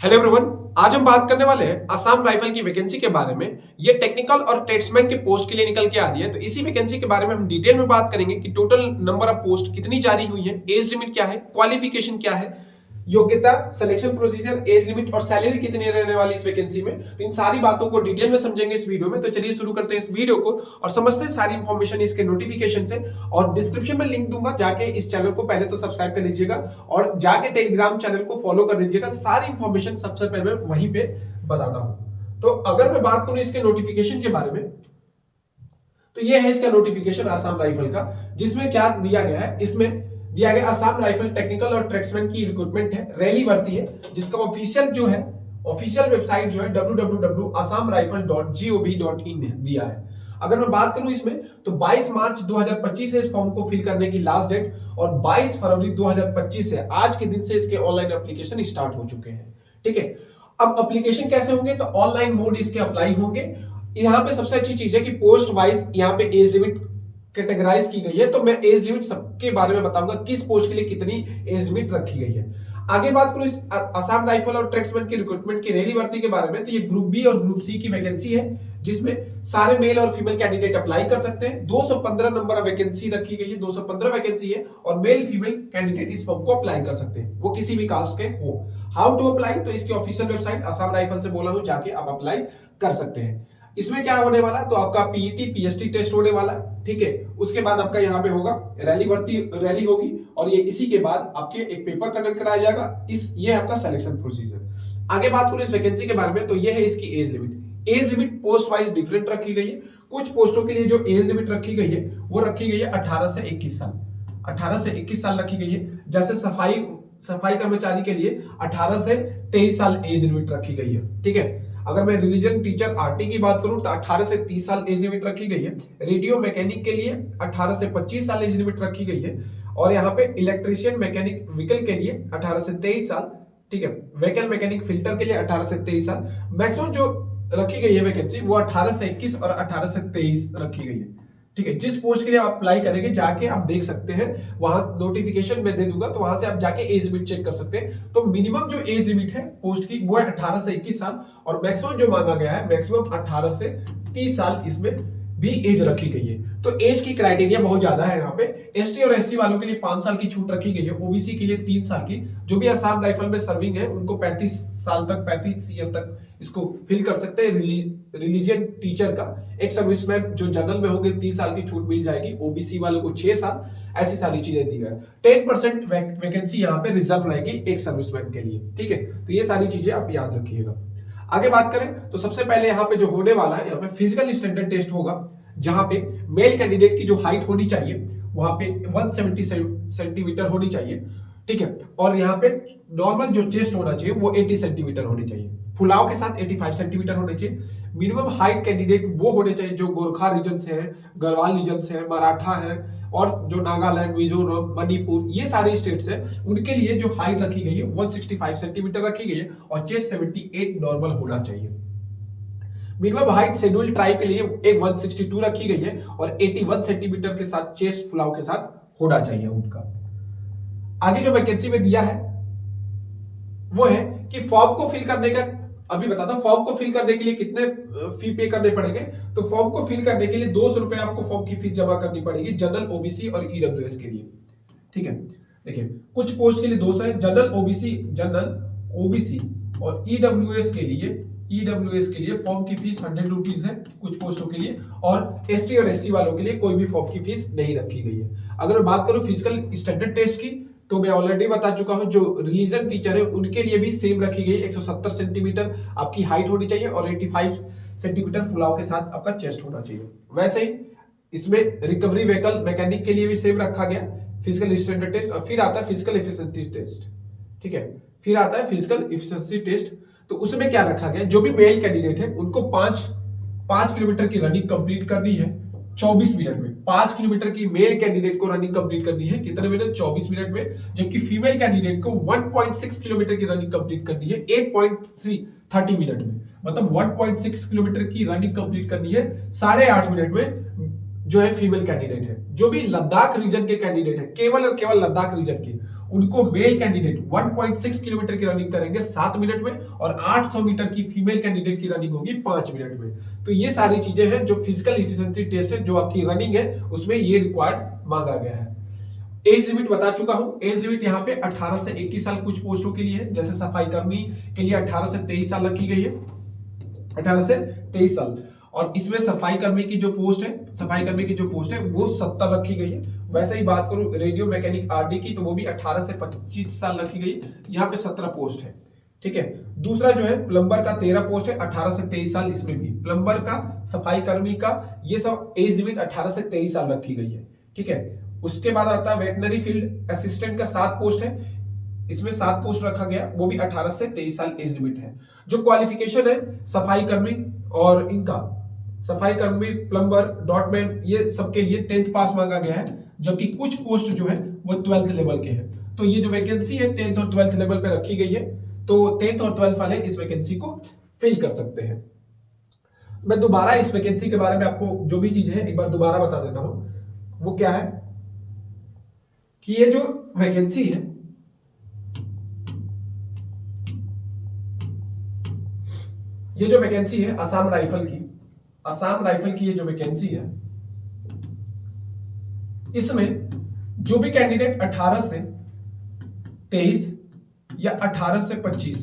Hello everyone, आज हम बात करने वाले हैं असम राइफल की वैकेंसी के बारे में। ये टेक्निकल और ट्रेड्समैन के पोस्ट के लिए निकल के आ रही है, तो इसी वैकेंसी के बारे में हम डिटेल में बात करेंगे कि टोटल नंबर ऑफ पोस्ट कितनी जारी हुई है, एज लिमिट क्या है, क्वालिफिकेशन क्या है, योग्यता, सिलेक्शन प्रोसीजर, एज लिमिट और सैलरी कितनी रहने वाली इस वैकेंसी में। तो इन सारी बातों को डिटेल में समझेंगे इस वीडियो में। तो चलिए शुरू करते हैं इस वीडियो को और समझते हैं सारी इंफॉर्मेशन इसके नोटिफिकेशन से। और डिस्क्रिप्शन में लिंक दूंगा, जाके इस चैनल को पहले तो सब्सक्राइब कर लीजिएगा और जाके टेलीग्राम चैनल को फॉलो कर लीजिएगा। सारी इंफॉर्मेशन सबसे पहले वहीं पे बताता हूं। तो अगर मैं बात करूं इसके नोटिफिकेशन के बारे में, तो ये है इसका नोटिफिकेशन असम राइफल का, जिसमें क्या दिया गया है, इसमें दिया गया असम राइफल टेक्निकल और ट्रेड्समैन की रिक्रूटमेंट है, रैली भर्ती है, जिसका ऑफिशियल जो है ऑफिशियल वेबसाइट जो है www.assamrifle.gov.in दिया है। अगर मैं बात करूं इसमें, तो 22 मार्च 2025 है इस फॉर्म को फिल करने की लास्ट डेट, और 22 फरवरी 2025 से आज के दिन से इसके ऑनलाइन एप्लीकेशन स्टार्ट हो चुके हैं। ठीक है, अब एप्लीकेशन कैसे होंगे, तो ऑनलाइन मोड इसके अप्लाई होंगे। यहाँ पे सबसे अच्छी चीज है कि पोस्ट वाइज यहाँ पे एज लिमिट कैटेगराइज की गई है, तो मैं एज लिमिट सबके बारे में बताऊंगा किस पोस्ट के लिए कितनी एज लिमिट रखी गई है। आगे बात करूं इस असम राइफल और ट्रेड्समैन की रिक्रूटमेंट की रैली भर्ती के बारे में, तो ये ग्रुप बी और ग्रुप सी की वैकेंसी है, जिसमें सारे मेल और फीमेल कैंडिडेट अप्लाई कर सकते हैं। 215 नंबर ऑफ वैकेंसी रखी गई है, 215 वैकेंसी है, और मेल फीमेल कैंडिडेट इस फॉर्म को अप्लाई कर सकते हैं, वो किसी भी कास्ट के हो। हाउ टू अप्लाई, तो इसकी ऑफिशियल वेबसाइट असम राइफल से बोला हूं, जाके आप अप्लाई कर सकते हैं। इसमें क्या होने वाला है, तो आपका पीईटी पीएसटी टेस्ट होने वाला है। ठीक है, उसके बाद आपका यहाँ पे होगा रैली भर्ती, रैली होगी, और ये इसी के बाद आपके एक पेपर कंडक्ट कराया जाएगा। ये आपका सिलेक्शन प्रोसीजर। आगे बात करूं इस वैकेंसी के बारे में, तो ये है इसकी age limit. Age limit post wise different रखी गई है। कुछ पोस्टों के लिए जो एज लिमिट रखी गई है वो रखी गई है 18 से 21 साल, 18 से 21 साल रखी गई है। जैसे सफाई कर्मचारी के लिए 18 से 23 साल एज लिमिट रखी गई है। ठीक है, अगर मैं रिलीजन टीचर आरटी की बात करूं तो 18 से 30 साल एज लिमिट रखी गई है। रेडियो मैकेनिक के लिए 18 से 25 साल एज लिमिट रखी गई है, और यहाँ पे इलेक्ट्रीशियन मैकेनिक व्हीकल के लिए 18 से 23 साल। ठीक है, व्हीकल मैकेनिक फिल्टर के लिए 18 से 23 साल। मैक्सिमम जो रखी गई है वैकेंसी वो 18 से 21 और 18 से 23 रखी गई है। ठीक है, जिस पोस्ट के लिए आप अप्लाई करेंगे जाके आप देख सकते हैं, वहां नोटिफिकेशन में दे दूंगा, तो वहां से आप जाके एज लिमिट चेक कर सकते हैं। तो मिनिमम जो एज लिमिट है पोस्ट की वो है 18 से 21 साल, और मैक्सिमम जो मांगा गया है मैक्सिमम 18 से 30 साल इसमें भी एज रखी गई है। तो एज की क्राइटेरिया बहुत ज्यादा है। यहाँ पे एसटी और एससी वालों के लिए 5 साल की छूट रखी गई है, ओबीसी के लिए 3 साल की। जो भी असम राइफल में सर्विंग है उनको 35 साल तक, 35 ईयर तक इसको फिल कर सकते हैं। रिलीजियन टीचर का एक सर्विसमैन जो जनरल में होंगे 30 साल की छूट मिल जाएगी, ओबीसी वालों को 6 साल। ऐसी सारी चीजें दी गई। 10% वैकेंसी यहाँ पे रिजर्व रहेगी एक सर्विसमैन के लिए। ठीक है, तो ये सारी चीजें आप याद रखिएगा। आगे बात करें तो सबसे पहले यहाँ पे जो होने वाला है, यहाँ पे फिजिकल स्टैंडर्ड टेस्ट होगा, जहां पे मेल कैंडिडेट की जो हाइट होनी चाहिए वहां पे 170 सेंटीमीटर होनी चाहिए। ठीक है, और यहाँ पे नॉर्मल जो चेस्ट होना चाहिए वो 80 सेंटीमीटर होनी चाहिए, फुलाव के साथ 85 सेंटीमीटर होने चाहिए। मिनिमम हाइट कैंडिडेट वो होने चाहिए जो गोरखा रीजन से है, गढ़वाल रीजन से है, मराठा है, और जो नागालैंड, मिजोरम, मणिपुर, ये सारे स्टेट्स है, उनके लिए जो हाइट रखी गई है 165 सेंटीमीटर रखी गई है, और चेस्ट 78 नॉर्मल होना चाहिए। मिनिमम हाइट शेड्यूल ट्राइब के लिए एक 162 रखी गई है, और 81 सेंटीमीटर के साथ चेस्ट फुलाव के साथ होना चाहिए उनका। आगे जो वैकेंसी में दिया है वो है कि फॉर्म को फिल करने का, अभी बताता हूं फॉर्म को फिल करने के लिए कितने फी पे करने पड़ेंगे। तो फॉर्म को फिल करने के लिए 200 रुपए आपको फॉर्म की फीस जमा करनी पड़ेगी, जनरल, ओबीसी और ईडब्ल्यूएस के लिए। ठीक है, देखिए कुछ पोस्ट के लिए 200 है, जनरल ओबीसी और ईडब्ल्यूएस के लिए फॉर्म की फीस 100 रुपीज है कुछ पोस्टों के लिए, और एसटी और एससी वालों के लिए कोई भी फॉर्म की फीस नहीं रखी गई है। अगर मैं बात करूं फिजिकल स्टैंडर्ड टेस्ट की, तो मैं ऑलरेडी बता चुका हूं, जो रिलीजन टीचर है उनके लिए भी सेम रखी गई, 170 सेंटीमीटर आपकी हाइट होनी चाहिए, और 85 सेंटीमीटर फुलाव के साथ आपका चेस्ट होना चाहिए। वैसे ही इसमें रिकवरी व्हीकल मैकेनिक के लिए भी सेम रखा गया फिजिकल स्टैंडर्ड टेस्ट, और फिर आता है फिजिकल एफिशिएंसी टेस्ट। ठीक है, फिर आता है फिजिकल एफिशिएंसी टेस्ट। तो उसमें क्या रखा गया, जो भी मेल कैंडिडेट है उनको 5 किलोमीटर की रनिंग कंप्लीट करनी है 24 मिनट में। 5 किलोमीटर की मेल कैंडिडेट को रनिंग कंप्लीट करनी है कितने मिनट, 24 मिनट में। जबकि फीमेल कैंडिडेट को 1.6 किलोमीटर की रनिंग कंप्लीट करनी है 8.30 मिनट में। मतलब 1.6 किलोमीटर की रनिंग कंप्लीट करनी है 8.5 मिनट में जो है फीमेल कैंडिडेट है। जो भी लद्दाख रीजन के कैंडिडेट है, केवल और केवल लद्दाख रीजन के, उनको मेल कैंडिडेट 1.6 किलोमीटर की रनिंग करेंगे 7 मिनट में, और 800 मीटर की फीमेल कैंडिडेट की रनिंग होगी 5 मिनट में। तो ये सारी चीजें हैं जो फिजिकल इफिशिएंसी टेस्ट है, जो आपकी रनिंग है उसमें ये रिक्वायर्ड मांगा गया है। एज लिमिट बता चुका हूं। एज लिमिट यहाँ पे 18 से 21 साल कुछ पोस्टों के लिए है, जैसे सफाई कर्मी के लिए 18 से 23 साल रखी गई है, 18 से 23 साल। और इसमें सफाई कर्मी की जो पोस्ट है, सफाई कर्मी की जो पोस्ट है वो 70 रखी गई है। वैसे ही बात करूं रेडियो मैकेनिक आरडी की, तो वो भी 18 से 25 साल रखी गई, यहाँ पे 17 पोस्ट है। ठीक है। दूसरा जो है प्लम्बर का 13 पोस्ट है, 18 से 23 साल, इसमें भी प्लम्बर का, सफाई कर्मी का, ये सब एज लिमिट 18 से 23 साल रखी गई है। ठीक है। उसके बाद आता है वेटनरी फील्ड असिस्टेंट का 7 पोस्ट है, इसमें 7 पोस्ट रखा गया, वो भी 18 से 23 साल एज लिमिट है। जो क्वालिफिकेशन है सफाई कर्मी और इनका, सफाई कर्मी, प्लम्बर, डॉटमैन, ये सबके लिए 10th पास मांगा गया है, जबकि कुछ पोस्ट जो है वो 12th लेवल के हैं। तो ये जो वैकेंसी है 10th और 12th लेवल पे रखी गई है, तो 10th और 12th वाले इस वैकेंसी को फिल कर सकते हैं। मैं दोबारा इस वैकेंसी के बारे में आपको जो भी चीज है एक बार दोबारा बता देता हूं। वो क्या है कि ये जो वैकेंसी है, ये जो वैकेंसी है असम राइफल की, असम राइफल की ये जो वैकेंसी है, इसमें जो भी कैंडिडेट 18 से 23 या 18 से 25,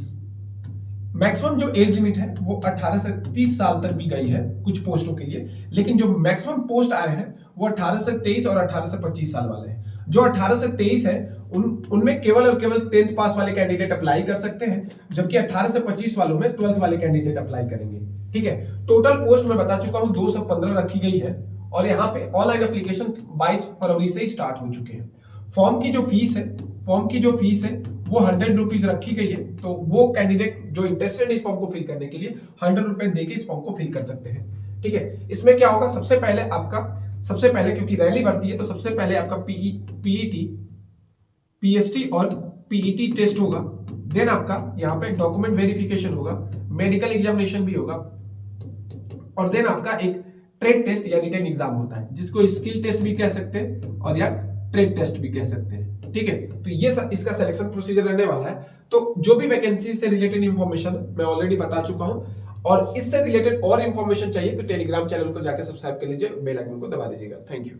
मैक्सिमम जो एज लिमिट है वो 18 से 30 साल तक भी गई है कुछ पोस्टों के लिए, लेकिन जो मैक्सिमम पोस्ट आए हैं वो 18 से 23 और 18 से 25 साल वाले हैं। जो 18 से 23 है उनमें केवल और केवल 10th पास वाले कैंडिडेट अप्लाई कर सकते हैं, जबकि 18 से 25 वालों में 12th वाले कैंडिडेट अप्लाई करेंगे। ठीक है। टोटल पोस्ट मैं बता चुका हूं 215 रखी गई है, और यहाँ पे ऑनलाइन एप्लीकेशन 22 फरवरी से ही स्टार्ट हो चुके हैं। फॉर्म की जो फीस है, फॉर्म की जो फीस है वो 100 रुपीज रखी गई है, तो वो कैंडिडेट जो इंटरेस्टेड इस फॉर्म को फिल करने के लिए 100 रुपए देके इस फॉर्म को फिल कर सकते हैं। ठीक है। इसमें क्या होगा, सबसे पहले क्योंकि रैली भर्ती है, तो सबसे पहले आपका पीईटी, पीएसटी और पीईटी टेस्ट होगा। देन आपका यहाँ पे डॉक्यूमेंट वेरिफिकेशन होगा, मेडिकल एग्जामिनेशन भी होगा, और देन आपका एक ट्रेड टेस्ट या रिटन एग्जाम होता है, जिसको स्किल टेस्ट भी कह सकते हैं और या ट्रेड टेस्ट भी कह सकते हैं। ठीक है। तो ये इसका सिलेक्शन प्रोसीजर रहने वाला है। तो जो भी वैकेंसी से रिलेटेड इंफॉर्मेशन मैं ऑलरेडी बता चुका हूं, और इससे रिलेटेड और इंफॉर्मेशन चाहिए तो टेलीग्राम चैनल को जाकर सब्सक्राइब कर लीजिए, बेल आइकन को दबा दीजिएगा। Thank you.